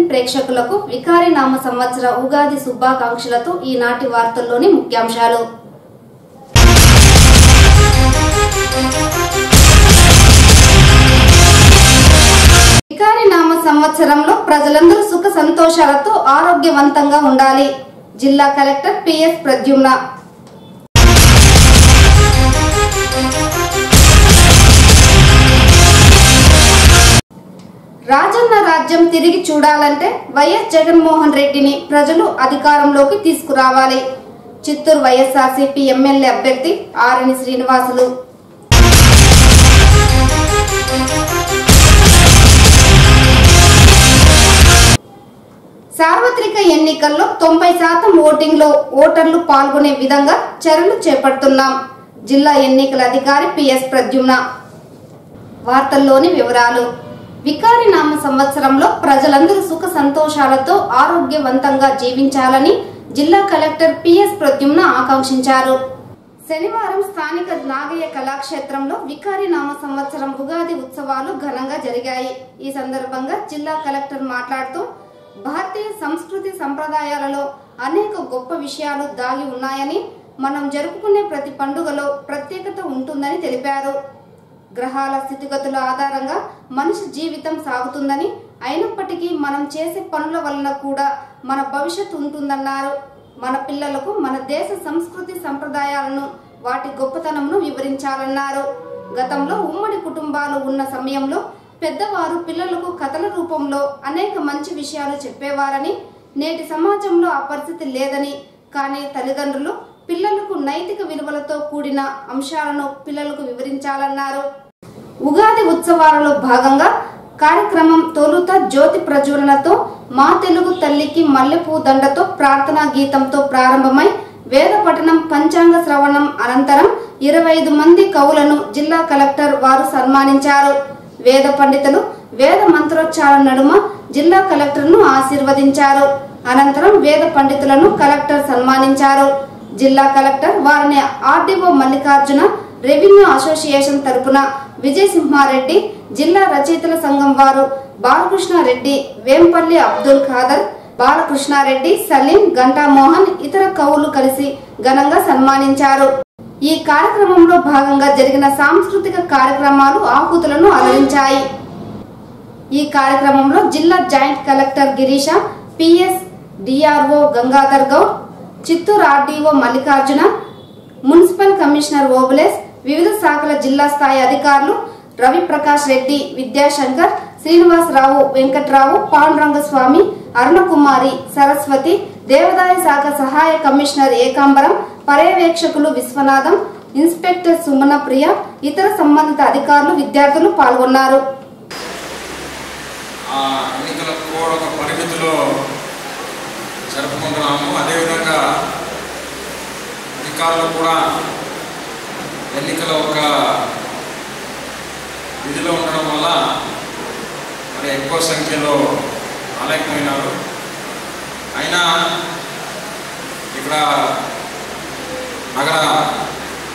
ప్రేక్షకులకు వికారి నామ సంవత్సర ఉగాది శుభాకాంక్షలతో ఈనాటి వార్తల్లోని ముఖ్యాంశాలు. వికారి నామ సంవత్సరంలో ప్రజలందరూ సుఖ సంతోషాలతో ఆరోగ్యవంతంగా ఉండాలి. జిల్లా కలెక్టర్ పిఎస్ ప్రద్యుమ్న. రాజన్న రాజ్యం తిరిగి చూడాలంటే వైఎస్ జగన్మోహన్ రెడ్డిని ప్రజలు అధికారంలోకి తీసుకురావాలి. చిత్తూరు వైఎస్ఆర్సీపీ ఎమ్మెల్యే అభ్యర్థి ఆరణి శ్రీనివాసులు. సార్వత్రిక ఎన్నికల్లో 90% ఓటింగ్లో ఓటర్లు పాల్గొనే విధంగా చర్యలు చేపడుతున్నాం. జిల్లా ఎన్నికల అధికారి పిఎస్ ప్రద్యుమ్న. వార్తల్లోని వివరాలు. వికారి నామ సంవత్సరంలో ప్రజలందరూ సుఖ సంతోషాలతో ఆరోగ్యవంతంగా జీవించాలని జిల్లా కలెక్టర్ పిఎస్ ప్రద్యుమ్న ఆకాంక్షించారు. శనివారం స్థానిక నాగయ్య కళాక్షేత్రంలో వికారి నామ సంవత్సరం ఉగాది ఉత్సవాలు ఘనంగా జరిగాయి. ఈ సందర్భంగా జిల్లా కలెక్టర్ మాట్లాడుతూ భారతీయ సంస్కృతి సంప్రదాయాలలో అనేక గొప్ప విషయాలు దాగి ఉన్నాయని, మనం జరుపుకునే ప్రతి పండుగలో ప్రత్యేకత ఉంటుందని తెలిపారు. గ్రహాల స్థితిగతుల ఆధారంగా మనిషి జీవితం సాగుతుందని, అయినప్పటికీ మనం చేసే పనుల వలన కూడా మన భవిష్యత్తు ఉంటుందన్నారు. మన పిల్లలకు మన దేశ సంస్కృతి సంప్రదాయాలను, వాటి గొప్పతనంను వివరించాలన్నారు. గతంలో ఉమ్మడి కుటుంబాలు ఉన్న సమయంలో పెద్దవారు పిల్లలకు కథల రూపంలో అనేక మంచి విషయాలు చెప్పేవారని, నేటి సమాజంలో ఆ పరిస్థితి లేదని, కానీ తల్లిదండ్రులు పిల్లలకు నైతిక విలువలతో కూడిన అంశాలను పిల్లలకు వివరించాలన్నారు. ఉగాది ఉత్సవాలలో భాగంగా కార్యక్రమం తొలుత జ్యోతి ప్రజ్వలనతో, మా తెలుగు తల్లికి మల్లెపూ దండతో ప్రార్థనా గీతంతో ప్రారంభమై వేద పఠనం, పంచాంగ శ్రవణం అనంతరం 25 మంది కవులను జిల్లా కలెక్టర్ వారు సన్మానించారు. వేద పండితులు వేద మంత్రోచ్చారణ నడుమ జిల్లా కలెక్టర్ను ఆశీర్వదించారు. అనంతరం వేద పండితులను కలెక్టర్ సన్మానించారు. జిల్లా కలెక్టర్ వారిని ఆర్డీఓ మల్లికార్జున, రెవెన్యూ అసోసియేషన్ తరపున విజయసింహారెడ్డి, జిల్లా రచయితల సంఘం వారు బాలకృష్ణారెడ్డి, వేంపల్లి అబ్దుల్ ఖాదర్, బాలకృష్ణారెడ్డి, సలీం, గంటామోహన్, ఇతర కవులు కలిసి ఘనంగా సన్మానించారు. ఈ కార్యక్రమంలో భాగంగా జరిగిన సాంస్కృతిక కార్యక్రమాలు ఆహుతులను అలరించాయి. ఈ కార్యక్రమంలో జిల్లా joint collector Girisha, PS DRO Gangadhar Goud, Chittoor RDO Mallikarjuna, municipal commissioner Obules, వివిధ శాఖల జిల్లా స్థాయి అధికారులు రవి ప్రకాష్ రెడ్డి, విద్యాశంకర్, శ్రీనివాసరావు, వెంకట్రావు, పాండురంగస్వామి, అరుణకుమారి, సరస్వతి, దేవాదాయ శాఖ సహాయ కమిషనర్ ఏకాంబరం, పర్యవేక్షకులు విశ్వనాథం, ఇన్స్పెక్టర్ సుమన ప్రియ, ఇతర సంబంధిత అధికారులు, విద్యార్థులు పాల్గొన్నారు. అదేవిధంగా అధికారులు కూడా ఎన్నికల ఒక విధిలో ఉండడం వల్ల మరి ఎక్కువ సంఖ్యలో రాలేకపోయినారు. అయినా ఇక్కడ నగర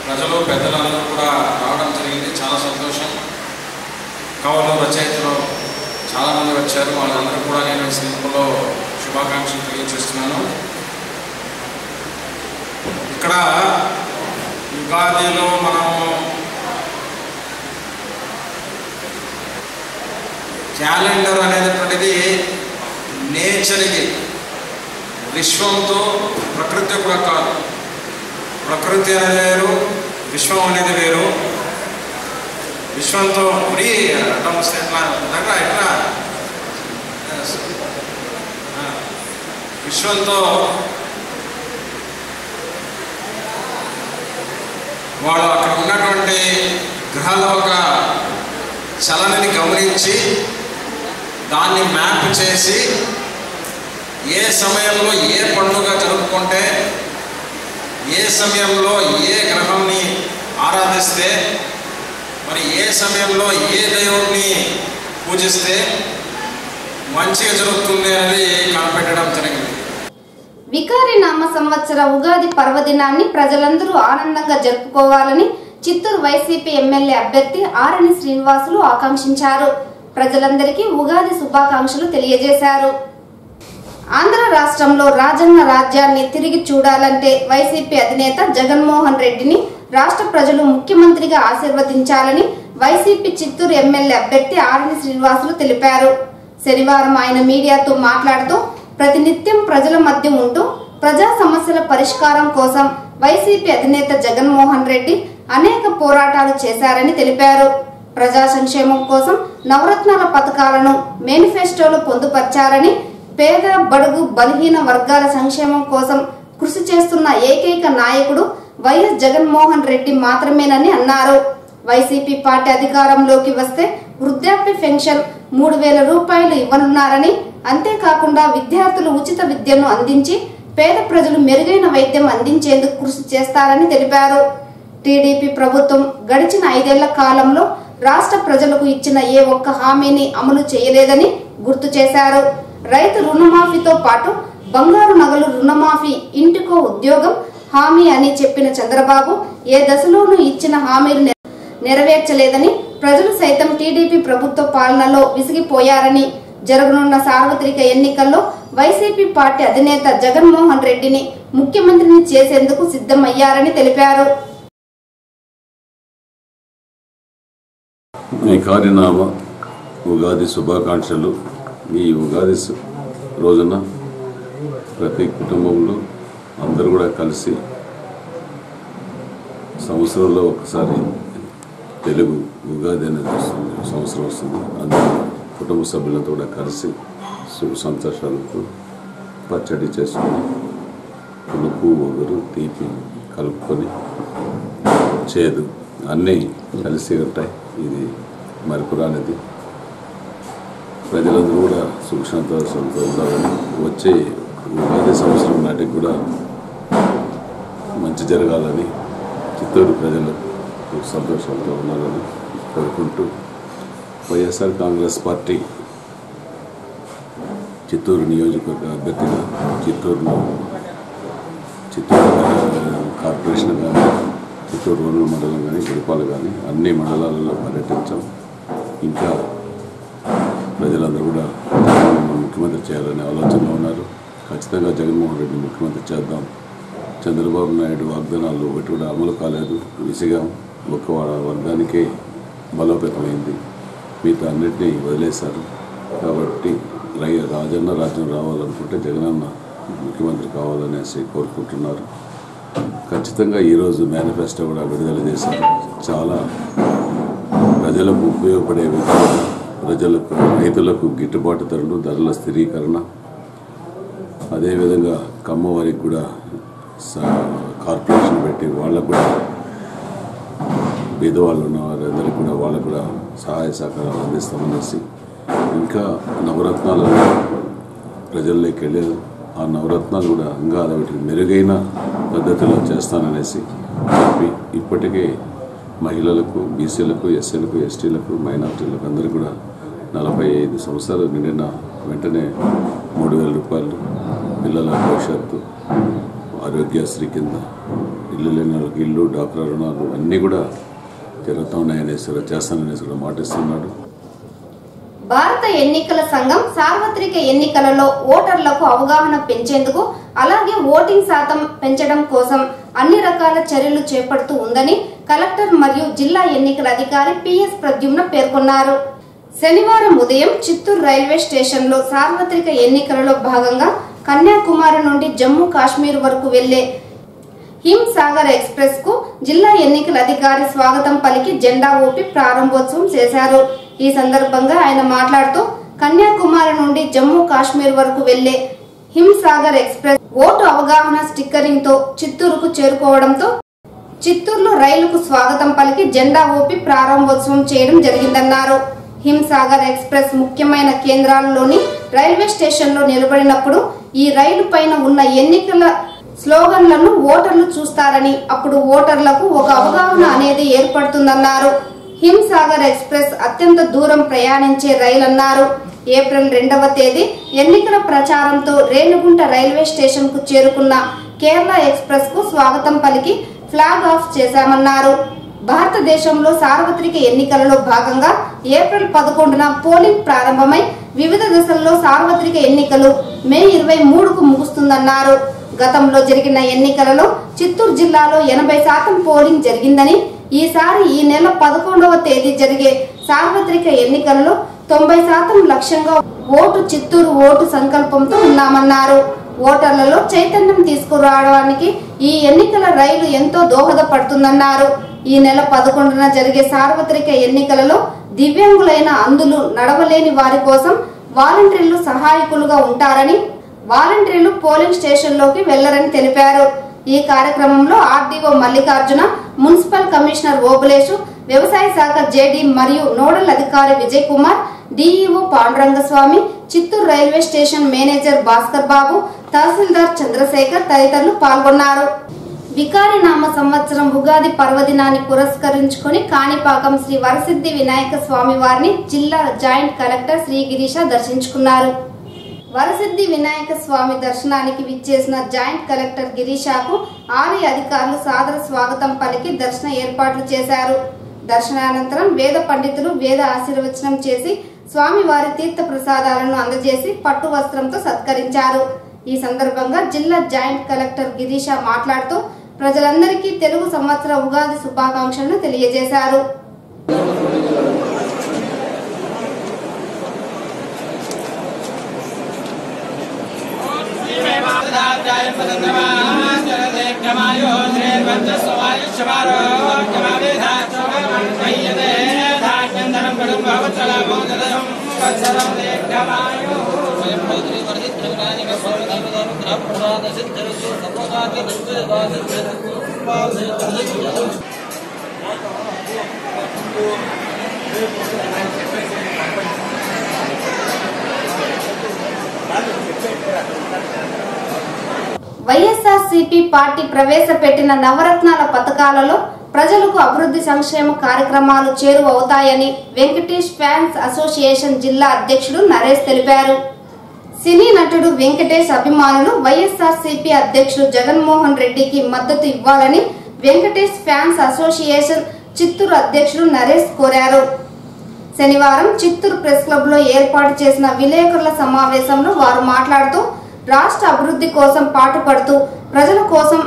ప్రజలు, పెద్దలందరూ కూడా రావడం జరిగింది. చాలా సంతోషం. కవులు, రచయితలు చాలామంది వచ్చారు. వాళ్ళందరూ కూడా నేను ఈ సందర్భంలో శుభాకాంక్షలు తెలియజేస్తున్నాను. ఇక్కడ ఉగాదిలో మనం క్యాలెండర్ అనేటువంటిది నేచర్కి, విశ్వంతో, ప్రకృతి కూడా కాదు. ప్రకృతి అనేది వేరు, విశ్వం అనేది వేరు. విశ్వంతో ముడి విశ్వంతో వాళ్ళు అక్కడ ఉన్నటువంటి గ్రహాల ఒక చలనని గమనించి దాన్ని మ్యాప్ చేసి ఏ సమయంలో ఏ పండుగ జరుపుకుంటే, ఏ సమయంలో ఏ గ్రహాన్ని ఆరాధిస్తే, మరి ఏ సమయంలో ఏ దేవుడిని పూజిస్తే మంచిగా జరుగుతుంది అనేది కనిపెట్టడం జరిగింది. వికారి నామ సంవత్సర ఉగాది పర్వదినాన్ని ప్రజలందరూ ఆనందంగా జరుపుకోవాలని చిత్తూరు వైసీపీ ఎమ్మెల్యే అభ్యర్థి ఆరణి శ్రీనివాసులు ఆకాంక్షించారు. ప్రజలందరికీ ఉగాది శుభాకాంక్షలు తెలియజేశారు. రాష్ట్రంలో రాజన్న రాజ్యాన్ని తిరిగి చూడాలంటే వైసీపీ అధినేత జగన్మోహన్ రెడ్డిని రాష్ట్ర ప్రజలు ముఖ్యమంత్రిగా ఆశీర్వదించాలని వైసీపీ చిత్తూరు ఎమ్మెల్యే అభ్యర్థి ఆర్ని శ్రీనివాసులు తెలిపారు. శనివారం ఆయన మీడియాతో మాట్లాడుతూ ప్రతినిత్యం ప్రజల మధ్య ఉంటూ ప్రజా సమస్యల పరిష్కారం కోసం వైసీపీ అధినేత జగన్మోహన్ రెడ్డి అనేక పోరాటాలు చేశారని తెలిపారు. ప్రజా సంక్షేమం కోసం నవరత్నాల పథకాలను మేనిఫెస్టోలో పొందుపర్చారని, పేద బడుగు బలహీన వర్గాల సంక్షేమం కోసం కృషి చేస్తున్న ఏకైక నాయకుడు వైఎస్ జగన్మోహన్ రెడ్డి మాత్రమేనని అన్నారు. వైసీపీ పార్టీ అధికారంలోకి వస్తే వృద్ధాప్య పెన్షన్ 3,000 రూపాయలు ఇవ్వనున్నారని, అంతేకాకుండా విద్యార్థులు ఉచిత విద్యను అందించి పేద ప్రజలు మెరుగైన వైద్యం అందించేందుకు కృషి చేస్తారని తెలిపారు. టీడీపీ ప్రభుత్వం గడిచిన 5 ఏళ్ల కాలంలో రాష్ట్ర ప్రజలకు ఇచ్చిన ఏ ఒక్క హామీని అమలు చేయలేదని గుర్తు చేశారు. రైతు రుణమాఫీతో పాటు బంగారు నగలు రుణమాఫీ, ఇంటికో ఉద్యోగం హామీ అని చెప్పిన చంద్రబాబు ఏ దశలోనూ ఇచ్చిన హామీలు నెరవేర్చలేదని, ప్రజలు సైతం టీడీపీ ప్రభుత్వ పాలనలో విసిగిపోయారని, జరగనున్న సార్వత్రిక ఎన్నికల్లో వైసీపీ పార్టీ అధినేత జగన్మోహన్ రెడ్డిని ముఖ్యమంత్రిని చేసేందుకు సిద్ధమయ్యారని తెలిపారు. ఈ కార్యనామ ఉగాది శుభాకాంక్షలు. ఈ ఉగాది రోజున ప్రతి కుటుంబంలో అందరూ కూడా కలిసి సంవత్సరంలో ఒకసారి తెలుగు ఉగాది అనేది వస్తుంది, సంవత్సరం వస్తుంది. అందరూ కుటుంబ సభ్యులతో కూడా కలిసి సుఖ సంతోషాలతో పచ్చడి చేసుకొని పులుపు ఒగరు తీపి కలుపుకొని చేదు అన్నీ కలిసి ఉంటాయి. ఇది మరపురానిది. ప్రజలందరూ కూడా సుఖ సంతోషంతో ఉండాలని, వచ్చే ఉగాది సంవత్సరం నాటికి కూడా మంచి జరగాలని, చిత్తూరు ప్రజలు సంతోషంతో ఉండాలని కోరుకుంటూ వైఎస్ఆర్ కాంగ్రెస్ పార్టీ చిత్తూరు నియోజకవర్గ అభ్యర్థిగా చిత్తూరు కార్పొరేషన్ కానీ, చిత్తూరు రూరల్ మండలం కానీ, గుడిపాలు కానీ అన్ని మండలాలలో పర్యటించాం. ఇంకా ప్రజలందరూ కూడా ముఖ్యమంత్రి చేయాలనే ఆలోచనలో ఉన్నారు. ఖచ్చితంగా జగన్మోహన్ రెడ్డి ముఖ్యమంత్రి చేద్దాం. చంద్రబాబు నాయుడు వాగ్దానాలు ఒకటి కూడా అమలు కాలేదు. విసిగాం. ఒక వర్గానికే బలోపేతమైంది, మిగతా అన్నింటినీ వదిలేశారు. కాబట్టి రాజన్న రాజ్యం రావాలనుకుంటే జగనన్న ముఖ్యమంత్రి కావాలనేసి కోరుకుంటున్నారు. ఖచ్చితంగా ఈరోజు మేనిఫెస్టో కూడా విడుదల చేశారు. చాలా ప్రజలకు ఉపయోగపడే విధంగా, ప్రజలకు రైతులకు గిట్టుబాటు ధరలు, ధరల స్థిరీకరణ, అదేవిధంగా కమ్మవారికి కూడా కార్పొరేషన్ పెట్టి వాళ్ళకు కూడా బీదవాళ్ళు ఉన్న వారందరికీ కూడా వాళ్ళకు కూడా సహాయ సహకారాలు అందిస్తామనేసి, ఇంకా నవరత్నాలను ప్రజల్లోకి వెళ్ళేది, ఆ నవరత్నాలు కూడా ఇంకా వాటికి మెరుగైన పద్ధతిలో చేస్తాననేసి చెప్పి, ఇప్పటికే మహిళలకు, బీసీలకు, ఎస్సీలకు, ఎస్టీలకు, మైనార్టీలకు అందరికీ కూడా 45 సంవత్సరాలు నిండిన వెంటనే 3,000 రూపాయలు, పిల్లల భవిష్యత్తు, ఆరోగ్యశ్రీ కింద ఇల్లు లేని వాళ్ళకి ఇల్లు, డాక్టర్ రుణాలు అన్నీ కూడా జరుగుతూ ఉన్నాయనేసి చేస్తాననేసి కూడా మాటిస్తున్నాడు. భారత ఎన్నికల సంఘం సార్వత్రిక ఎన్నికలలో ఓటర్లకు అవగాహన పెంచేందుకు, అలాగే ఓటింగ్ శాతం పెంచడం కోసం అన్ని రకాల చర్యలు చేపడుతూ ఉందని కలెక్టర్ మరియు జిల్లా ఎన్నికల అధికారి పిఎస్ ప్రద్యుమ్న పేర్కొన్నారు. శనివారం ఉదయం చిత్తూరు రైల్వే స్టేషన్ లో సార్వత్రిక ఎన్నికలలో భాగంగా కన్యాకుమారి నుండి జమ్మూ కాశ్మీర్ వరకు వెళ్లే హిమ్ సాగర్ ఎక్స్ప్రెస్ కు జిల్లా ఎన్నికల అధికారి స్వాగతం పలికి జెండా ఊపి ప్రారంభోత్సవం చేశారు. ఈ సందర్భంగా ఆయన మాట్లాడుతూ, కన్యాకుమారి నుండి జమ్మూ కాశ్మీర్ వరకు వెళ్లే హిమ్ సాగర్ ఎక్స్ప్రెస్ ఓటు అవగాహన స్టిక్కరింగ్ తో చిత్తూరుకు చేరుకోవడంతో చిత్తూరులో రైలుకు స్వాగతం పలికి జెండా ఊపి ప్రారంభోత్సవం చేయడం జరిగిందన్నారు. హిమ్ సాగర్ ఎక్స్ప్రెస్ ముఖ్యమైన కేంద్రాలలోని రైల్వే స్టేషన్ లో నిలబడినప్పుడు ఈ రైలు పైన ఉన్న ఎన్నికల స్లోగన్లను ఓటర్లు చూస్తారని, అప్పుడు ఓటర్లకు ఒక అవగాహన అనేది ఏర్పడుతుందన్నారు. హిమ్ సాగర్ ఎక్స్ప్రెస్ అత్యంత దూరం ప్రయాణించే రైలు అన్నారు. ఏప్రిల్ 2వ తేదీ ఎన్నికల ప్రచారంతో రేణిగుంట రైల్వే స్టేషన్ కు చేరుకున్న కేరళ ఎక్స్ప్రెస్ కు స్వాగతం పలికి ఫ్లాగ్ ఆఫ్ చేశామన్నారు. భారతదేశంలో సార్వత్రిక ఎన్నికలలో భాగంగా ఏప్రిల్ 11న పోలింగ్ ప్రారంభమై వివిధ దశల్లో సార్వత్రిక ఎన్నికలు మే 23కు ముగుస్తుందన్నారు. గతంలో జరిగిన ఎన్నికలలో చిత్తూరు జిల్లాలో 80% పోలింగ్ జరిగిందని, ఈసారి ఈ నెల 11వ తేదీ జరిగే సార్వత్రిక ఎన్నికలలో 90% లక్ష్యంగా ఓటు చిత్తూరు ఓటు సంకల్పంతో ఉన్నామన్నారు. ఓటర్లలో చైతన్యం తీసుకురావడానికి ఈ ఎన్నికల రైలు ఎంతో దోహదపడుతుందన్నారు. ఈ నెల 11న జరిగే సార్వత్రిక ఎన్నికలలో దివ్యాంగులైన అందులు నడవలేని వారి కోసం వాలంటీర్లు సహాయకులుగా ఉంటారని, వాలంటీర్లు పోలింగ్ స్టేషన్లోకి వెళ్లరని తెలిపారు. ఈ కార్యక్రమంలో RDO Mallikarjuna, municipal commissioner Obulesu, వ్యవసాయ శాఖ జేడీ మరియు నోడల్ అధికారి Vijay Kumar, DEO Pandurangaswamy, Chittoor railway station manager Bhaskar Babu, తహసీల్దార్ చంద్రశేఖర్ తదితరులు పాల్గొన్నారు. వికారి నామ సంవత్సరం ఉగాది పర్వదినాన్ని పురస్కరించుకుని కాణిపాకం శ్రీ వరసిద్ధి వినాయక స్వామి వారిని జిల్లా జాయింట్ కలెక్టర్ శ్రీ గిరీష దర్శించుకున్నారు. వరసిద్ధి వినాయక స్వామి దర్శనానికి విచ్చేసిన జాయింట్ కలెక్టర్ గిరీషాకు ఆలయ అధికారులు సాదర స్వాగతం పలికి దర్శన ఏర్పాట్లు చేశారు. దర్శనానంతరం వేద పండితులు వేద ఆశీర్వచనం చేసి స్వామివారి తీర్థ ప్రసాదాలను అందజేసి పట్టు వస్త్రంతో సత్కరించారు. ఈ సందర్భంగా జిల్లా జాయింట్ కలెక్టర్ గిరీష మాట్లాడుతూ ప్రజలందరికీ తెలుగు సంవత్సర ఉగాది శుభాకాంక్షలను తెలియజేశారు. వైఎస్ఆర్సీపీ పార్టీ ప్రవేశపెట్టిన నవరత్నాల పథకాలలో ప్రజలకు అభివృద్ధి సంక్షేమ కార్యక్రమాలు చేరువవుతాయని వెంకటేష్ ఫ్యాన్స్ అసోసియేషన్ జిల్లా అధ్యక్షుడు నరేష్ తెలిపారు. సినీ నటుడు వెంకటేష్ అభిమానులు వైఎస్ఆర్సీపీ అధ్యక్షుడు జగన్మోహన్ రెడ్డికి మద్దతు ఇవ్వాలని వెంకటేష్ ఫ్యాన్స్ అసోసియేషన్ చిత్తూరు అధ్యక్షుడు నరేష్ కోరారు. శనివారం చిత్తూరు ప్రెస్ క్లబ్ లో ఏర్పాటు చేసిన విలేకరుల సమావేశంలో వారు మాట్లాడుతూ రాష్ట్ర అభివృద్ధి కోసం పాటుపడుతూ ప్రజల కోసం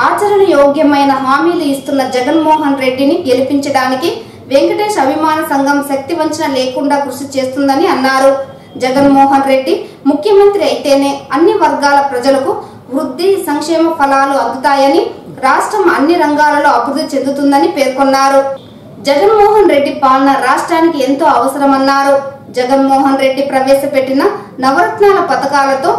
ఆచరణ యోగ్యమైన హామీలు ఇస్తున్న జగన్మోహన్ రెడ్డిని గెలిపించడానికి వెంకటేష్ అభిమాన సంఘం శక్తి వంచన లేకుండా కృషి చేస్తుందని అన్నారు. జగన్మోహన్ రెడ్డి ముఖ్యమంత్రి అయితేనే అన్ని వర్గాల ప్రజలకు వృద్ధి సంక్షేమ ఫలాలు అందుతాయని, రాష్ట్రం అన్ని రంగాలలో అభివృద్ధి చెందుతుందని పేర్కొన్నారు. జగన్మోహన్ రెడ్డి పాలన రాష్ట్రానికి ఎంతో అవసరమన్నారు. జగన్మోహన్ రెడ్డి ప్రవేశపెట్టిన నవరత్నాల పథకాలతో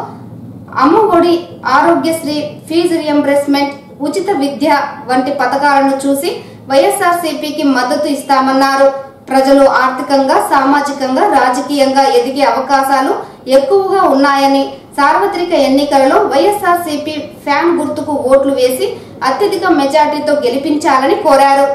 అమ్మఒడి, ఆరోగ్యశ్రీ, ఫీజు రియంబర్స్మెంట్, ఉచిత విద్య వంటి పథకాలను చూసి వైఎస్ఆర్సీపీకి మద్దతు ఇస్తామన్నారు. ప్రజలు ఆర్థికంగా, సామాజికంగా, రాజకీయంగా ఎదిగే అవకాశాలు ఎక్కువగా ఉన్నాయని, సార్వత్రిక ఎన్నికలలో వైఎస్ఆర్సీపీ ఫ్యాన్ గుర్తుకు ఓట్లు వేసి అత్యధిక మెజార్టీతో గెలిపించాలని కోరారు.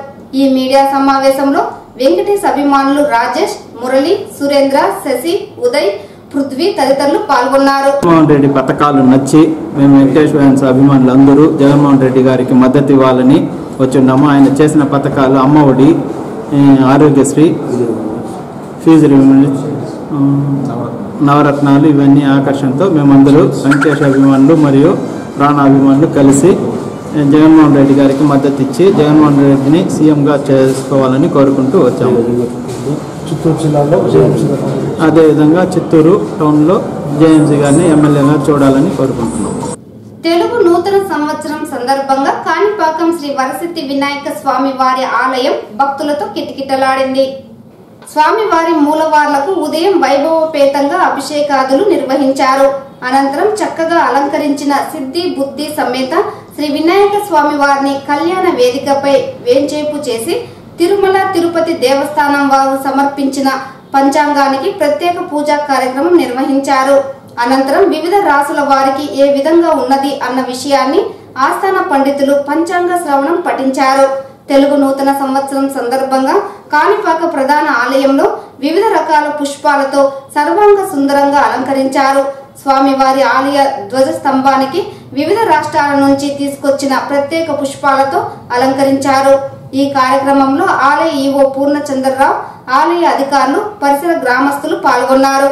ఈ మీడియా సమావేశంలో వెంకటేష్ అభిమానులు రాజేష్, మురళి, సురేంద్ర, శశి, ఉదయ్, పృథ్వీ తదితరులు పాల్గొన్నారు. జగన్మోహన్ రెడ్డి పథకాలు నచ్చి మేము వెంకటేష్ ఫ్యాన్స్ అభిమానులు అందరూ జగన్మోహన్ రెడ్డి గారికి మద్దతు ఇవ్వాలని వచ్చున్నాము. ఆయన చేసిన పథకాలు అమ్మఒడి, ఆరోగ్యశ్రీ, ఫీజు నవరత్నాలు ఇవన్నీ ఆకర్షణతో మేమందరూ వెంకటేష్ అభిమానులు మరియు ప్రాణ అభిమానులు కలిసి జగన్మోహన్ రెడ్డి గారికి మద్దతు ఇచ్చి జగన్మోహన్ రెడ్డిని సీఎంగా చేసుకోవాలని కోరుకుంటూ వచ్చాము. చిత్తూరు జిల్లాలో అదేవిధంగా చిత్తూరు టౌన్లో జేఎంసీ గారిని ఎమ్మెల్యేగా చూడాలని కోరుకుంటున్నాం. తెలుగు నూతన సంవత్సరం సందర్భంగా కాణిపాకం శ్రీ వరసిద్ధి వినాయక స్వామి వారి ఆలయం భక్తులతో కిటకిటలాడింది. స్వామివారి మూలవార్లకు ఉదయం వైభవపేతంగా అభిషేకాదులు నిర్వహించారు. అనంతరం చక్కగా అలంకరించిన సిద్ధి బుద్ధి సమేత శ్రీ వినాయక స్వామి వారిని కళ్యాణ వేదికపై వేంచేపు చేసి తిరుమల తిరుపతి దేవస్థానం వారు సమర్పించిన పంచాంగానికి ప్రత్యేక పూజా కార్యక్రమం నిర్వహించారు. అనంతరం వివిధ రాసుల వారికి ఏ విధంగా ఉన్నది అన్న విషయాన్ని ఆస్థాన పండితులు పంచాంగ శ్రవణం పఠించారు. తెలుగు నూతన సంవత్సరం సందర్భంగా కాణిపాక ప్రధాన ఆలయంలో వివిధ రకాల పుష్పాలతో సర్వాంగ సుందరంగా అలంకరించారు. స్వామివారి ఆలయ ధ్వజ స్తంభానికి వివిధ రాష్ట్రాల నుంచి తీసుకొచ్చిన ప్రత్యేక పుష్పాలతో అలంకరించారు. ఈ కార్యక్రమంలో ఆలయ ఈవో పూర్ణచంద్రరావు, ఆలయ అధికారులు, పరిసర గ్రామస్తులు పాల్గొన్నారు.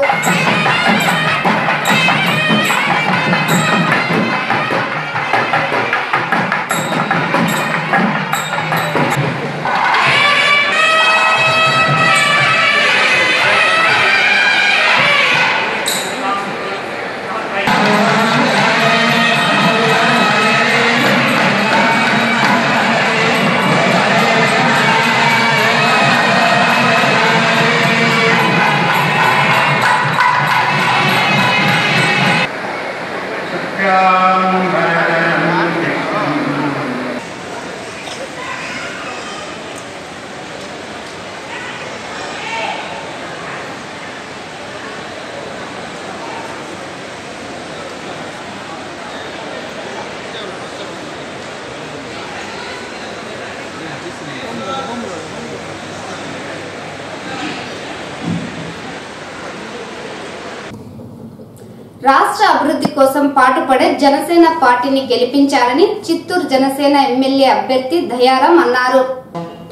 రాష్ట్ర అభివృద్ధి కోసం పాటుపడే జనసేన పార్టీని గెలిపించాలని చిత్తూరు జనసేన ఎమ్మెల్యే అభ్యర్థి దయారాం అన్నారు.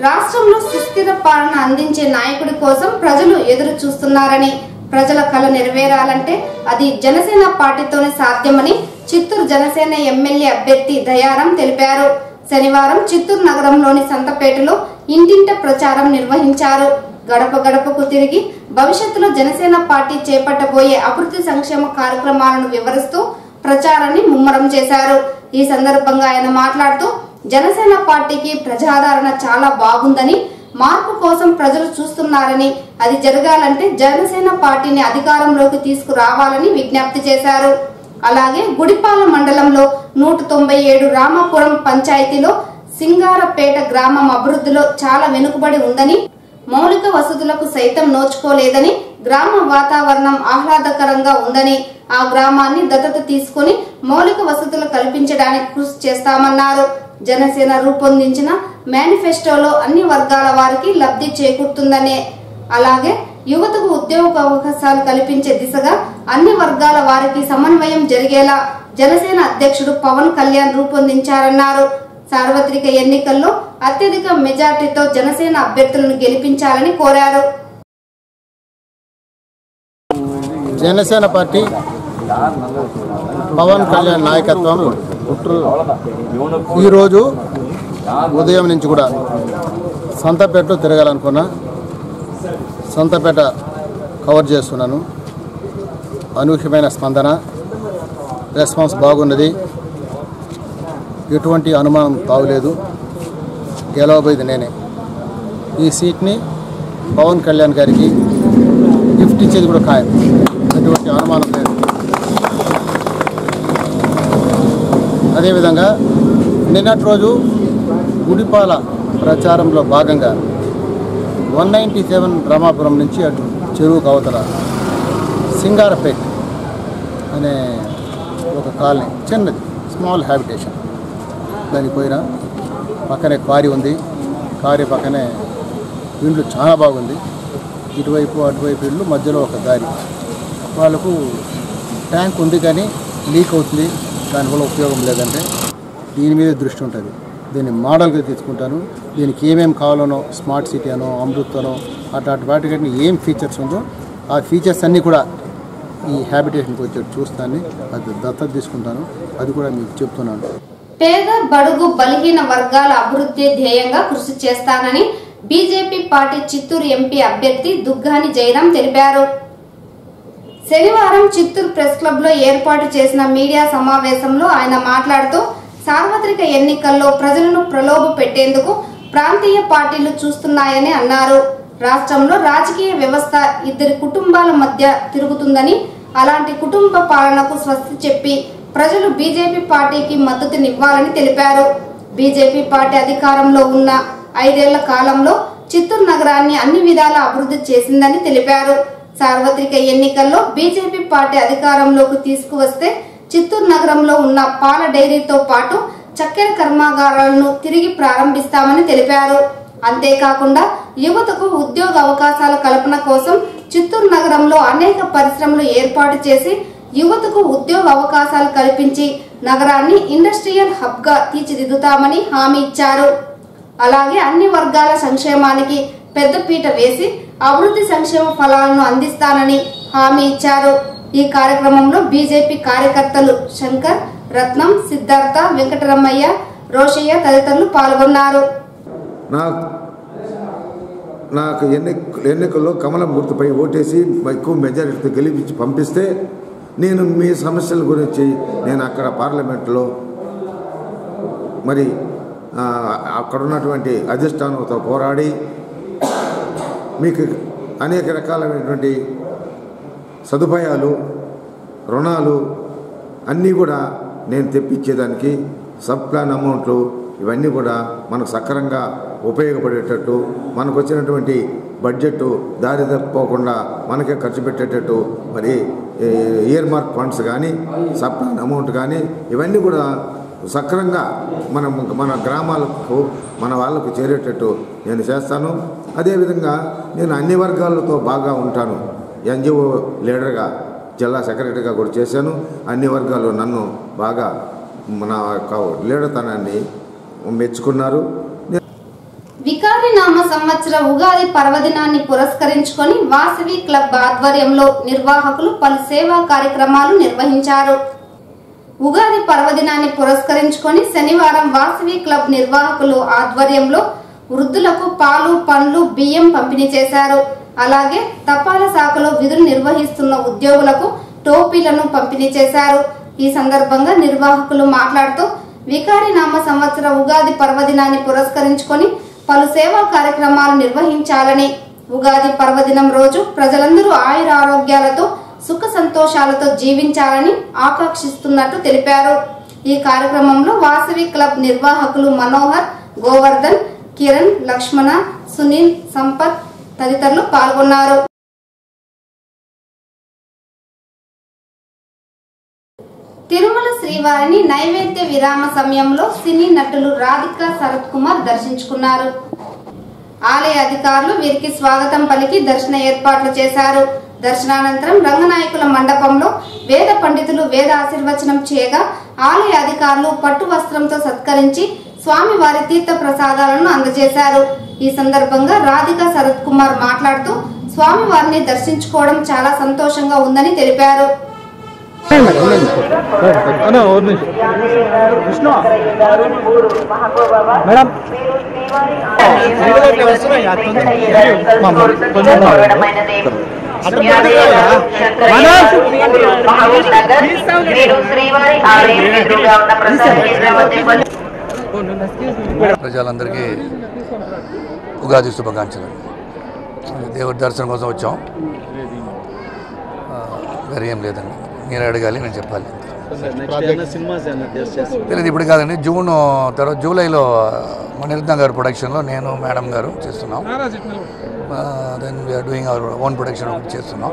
రాష్ట్రంలో సుస్థిర పాలన అందించే నాయకుడి కోసం ప్రజలు ఎదురు చూస్తున్నారని, ప్రజల కల నెరవేరాలంటే అది జనసేన పార్టీతోనే సాధ్యమని చిత్తూరు జనసేన ఎమ్మెల్యే అభ్యర్థి దయారాం తెలిపారు. శనివారం చిత్తూరు నగరంలోని సంతపేటలో ఇంటింట ప్రచారం నిర్వహించారు. గడప గడపకు తిరిగి భవిష్యత్తులో జనసేన పార్టీ చేపట్టబోయే అభివృద్ధి సంక్షేమ కార్యక్రమాలను వివరిస్తూ ప్రచారాన్ని ముమ్మరం చేశారు. ఈ సందర్భంగా ఆయన మాట్లాడుతూ జనసేన పార్టీకి ప్రజాదరణ చాలా బాగుందని, మార్పు కోసం ప్రజలు చూస్తున్నారని, అది జరగాలంటే జనసేన పార్టీని అధికారంలోకి తీసుకురావాలని విజ్ఞప్తి చేశారు. అలాగే గుడిపాల మండలంలో 197 రామాపురం పంచాయతీలో సింగారపేట గ్రామం అభివృద్ధిలో చాలా వెనుకబడి ఉందని, మౌలిక వసతులకు సైతం నోచుకోలేదని, గ్రామ వాతావరణం ఆహ్లాదకరంగా ఉందని, ఆ గ్రామాన్ని దత్తత తీసుకుని మౌలిక వసతులు కల్పించడానికి కృషి చేస్తామన్నారు. జనసేన రూపొందించిన మేనిఫెస్టోలో అన్ని వర్గాల వారికి లబ్ధి చేకూరుతుందనే, అలాగే యువతకు ఉద్యోగ అవకాశాలు కల్పించే దిశగా అన్ని వర్గాల వారికి సమన్వయం జరిగేలా జనసేన అధ్యక్షుడు పవన్ కళ్యాణ్ రూపొందించారన్నారు. సార్వత్రిక ఎన్నికల్లో అత్యధిక మెజార్టీతో జనసేన అభ్యర్థులను గెలిపించాలని కోరారు. జనసేన పార్టీ పవన్ కళ్యాణ్ నాయకత్వం ఈరోజు ఉదయం నుంచి కూడా సంతపేటలో తిరగాలనుకున్నా. సంతపేట కవర్ చేస్తున్నాను. అనూహ్యమైన స్పందన, రెస్పాన్స్ బాగున్నది. ఎటువంటి అనుమానం తావులేదు. గెలవబోయేది నేనే. ఈ సీట్ని పవన్ కళ్యాణ్ గారికి గిఫ్ట్ ఇచ్చేది కూడా ఖాయం. ఎటువంటి అనుమానం లేదు. అదేవిధంగా నిన్నటి రోజు గుడిపాల ప్రచారంలో భాగంగా 197 రామాపురం నుంచి అటు చెరువు కవతల సింగారపేట్ అనే ఒక కాలనీ, చిన్నది స్మాల్ హ్యాబిటేషన్, దానికి పోయినా పక్కనే క్వారీ ఉంది. క్వారీ పక్కనే ఇండ్లు చాలా బాగుంది. ఇటువైపు అటువైపు ఇళ్ళు, మధ్యలో ఒక దారి. వాళ్ళకు ట్యాంక్ ఉంది కానీ లీక్ అవుతుంది, దానివల్ల ఉపయోగం లేదంటే దీని మీద దృష్టి ఉంటుంది. దీన్ని మోడల్గా తీసుకుంటాను. దీనికి ఏమేమి కావాలనో, స్మార్ట్ సిటీ అనో, అమృత్ అనో, అటు వాటికంటే ఏం ఫీచర్స్ ఉందో ఆ ఫీచర్స్ అన్నీ కూడా ఈ హ్యాబిటేషన్కి వచ్చేట్టు చూస్తాను. అది దత్తత తీసుకుంటాను. అది కూడా మీకు చెప్తున్నాను. పేద బడుగు బలహీన వర్గాల అభివృద్ధి ధ్యేయంగా కృషి చేస్తానని బీజేపీ పార్టీ చిత్తూరు ఎంపీ అభ్యర్థి దుగ్గాని జయరాం తెలిపారు. శనివారం చిత్తూరు ప్రెస్ క్లబ్ లో ఏర్పాటు చేసిన మీడియా సమావేశంలో ఆయన మాట్లాడుతూ సార్వత్రిక ఎన్నికల్లో ప్రజలను ప్రలోభ పెట్టేందుకు ప్రాంతీయ పార్టీలు చూస్తున్నాయని అన్నారు. రాష్ట్రంలో రాజకీయ వ్యవస్థ ఇద్దరి కుటుంబాల మధ్య తిరుగుతుందని, అలాంటి కుటుంబ పాలనకు స్వస్తి చెప్పి ప్రజలు బీజేపీ పార్టీకి మద్దతునివ్వాలని తెలిపారు. బీజేపీ పార్టీ అధికారంలో ఉన్న 5 ఏళ్ల కాలంలో చిత్తూరు నగరాన్ని అన్ని విధాలా అభివృద్ధి చేసిందని తెలిపారు. సార్వత్రిక ఎన్నికల్లో బీజేపీ పార్టీ అధికారంలోకి తీసుకువస్తే చిత్తూరు నగరంలో ఉన్న పాల డైరీతో పాటు చక్కెర కర్మాగారాలను తిరిగి ప్రారంభిస్తామని తెలిపారు. అంతేకాకుండా యువతకు ఉద్యోగ అవకాశాల కల్పన కోసం చిత్తూరు నగరంలో అనేక పరిశ్రమలు ఏర్పాటు చేసి యువతకు ఉద్యోగ అవకాశాలు కల్పించి నగరాన్ని ఇండస్ట్రియల్ హబ్ గా తీర్చిదిద్దుతామని హామీ ఇచ్చారు. అలాగే అన్ని వర్గాల సంక్షేమానికి పెద్దపీట వేసి అభివృద్ధి సంక్షేమ ఫలాలను అందిస్తానని హామీ ఇచ్చారు. ఈ కార్యక్రమంలో బీజేపీ కార్యకర్తలు శంకర్, రత్నం, సిద్ధార్థ, వెంకటరమయ్య, రోషయ్య తదితరులు పాల్గొన్నారు. నాకు ఎన్నికల్లో కమలం గుర్తుపై ఓటేసి ఎక్కువ మెజారిటీతో గెలిపించి పంపిస్తే నేను మీ సమస్యల గురించి నేను అక్కడ పార్లమెంట్లో మరి అక్కడ ఉన్నటువంటి అధిష్టానంతో పోరాడి మీకు అనేక రకాలైనటువంటి సదుపాయాలు, రుణాలు అన్నీ కూడా నేను తెప్పించేదానికి సబ్ ప్లాన్ అమౌంట్లు ఇవన్నీ కూడా మనకు సక్రమంగా ఉపయోగపడేటట్టు, మనకు వచ్చినటువంటి బడ్జెట్ దారి తప్పకుండా మనకే ఖర్చు పెట్టేటట్టు మరి ఇయర్ మార్క్ ఫండ్స్ కానీ సబ్ ప్లాన్ అమౌంట్ కానీ ఇవన్నీ కూడా సక్రమంగా మన గ్రామాలకు మన వాళ్ళకు చేరేటట్టు నేను చేస్తాను. అదేవిధంగా నేను అన్ని వర్గాలతో బాగా ఉంటాను. ఎన్జిఓ లీడర్గా, జిల్లా సెక్రటరీగా కూడా చేశాను. అన్ని వర్గాలు నన్ను బాగా నా యొక్క లీడర్తనాన్ని మెచ్చుకున్నారు. వికారినామ సంవత్సర ఉగాది పర్వదినాన్ని పురస్కరించుకొని వాసవి క్లబ్ ఆధ్వర్యంలో నిర్వాహకులు పలు సేవా కార్యక్రమాలు నిర్వహించారు. ఉగాది పర్వదినాన్ని పురస్కరించుకొని శనివారం వాసవి క్లబ్ నిర్వాహకులు ఆధ్వర్యంలో వృద్ధులకు పాలు, పండ్లు, బియ్యం పంపిణీ చేశారు. అలాగే తపాలా శాఖలో విధులు నిర్వహిస్తున్న ఉద్యోగులకు టోపీలను పంపిణీ చేశారు. ఈ సందర్భంగా నిర్వాహకులు మాట్లాడుతూ వికారినామ సంవత్సర ఉగాది పర్వదినాన్ని పురస్కరించుకొని పలు సేవా కార్యక్రమాలు నిర్వహించాలని, ఉగాది పర్వదినం రోజు ప్రజలందరూ ఆయురారోగ్యాలతో సుఖ సంతోషాలతో జీవించాలని ఆకాంక్షిస్తున్నట్టు తెలిపారు. ఈ కార్యక్రమంలో వాసవి క్లబ్ నిర్వాహకులు మనోహర్, గోవర్ధన్, కిరణ్, లక్ష్మణ, సునీల్, సంపత్ తదితరులు పాల్గొన్నారు. తిరుమల శ్రీవారిని నైవేద్య విరామ సమయంలో సినీ నటులు రాధిక, శరత్ కుమార్ దర్శించుకున్నారు. ఆలయ అధికారులు వీరికి స్వాగతం పలికి దర్శన ఏర్పాట్లు చేశారు. దర్శనానంతరం రంగనాయకుల మండపంలో వేద పండితులు వేద ఆశీర్వచనం చేయగా ఆలయ అధికారులు పట్టు వస్త్రంతో సత్కరించి స్వామివారి తీర్థ ప్రసాదాలను అందజేశారు. ఈ సందర్భంగా రాధిక, శరత్ కుమార్ మాట్లాడుతూ స్వామివారిని దర్శించుకోవడం చాలా సంతోషంగా ఉందని తెలిపారు. ప్రజలందరికీ ఉగాది శుభాకాంక్షలు. దేవుడి దర్శనం కోసం వచ్చాం. వేరే ఏం లేదండి, మీరు అడగాలి, నేను చెప్పాలి. తెలియదు ఇప్పుడు కాదండి. జూన్ తర్వాత జూలైలో మణిరత్న గారు ప్రొడక్షన్లో నేను, మేడం గారు చేస్తున్నాం. Then we are doing our own production చేస్తున్నాం.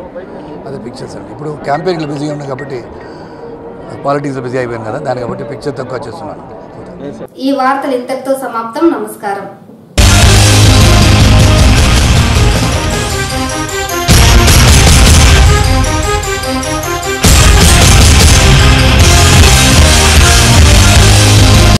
అదే పిక్చర్స్ అండి. ఇప్పుడు క్యాంపెయిన్లో బిజీగా ఉన్నాం కాబట్టి, పాలిటిక్స్లో బిజీ అయిపోయింది కదా, దాని కాబట్టి పిక్చర్ తక్కువ చేస్తున్నాను. ఈ వార్తలు ఇంతటితో సమాప్తం. నమస్కారం.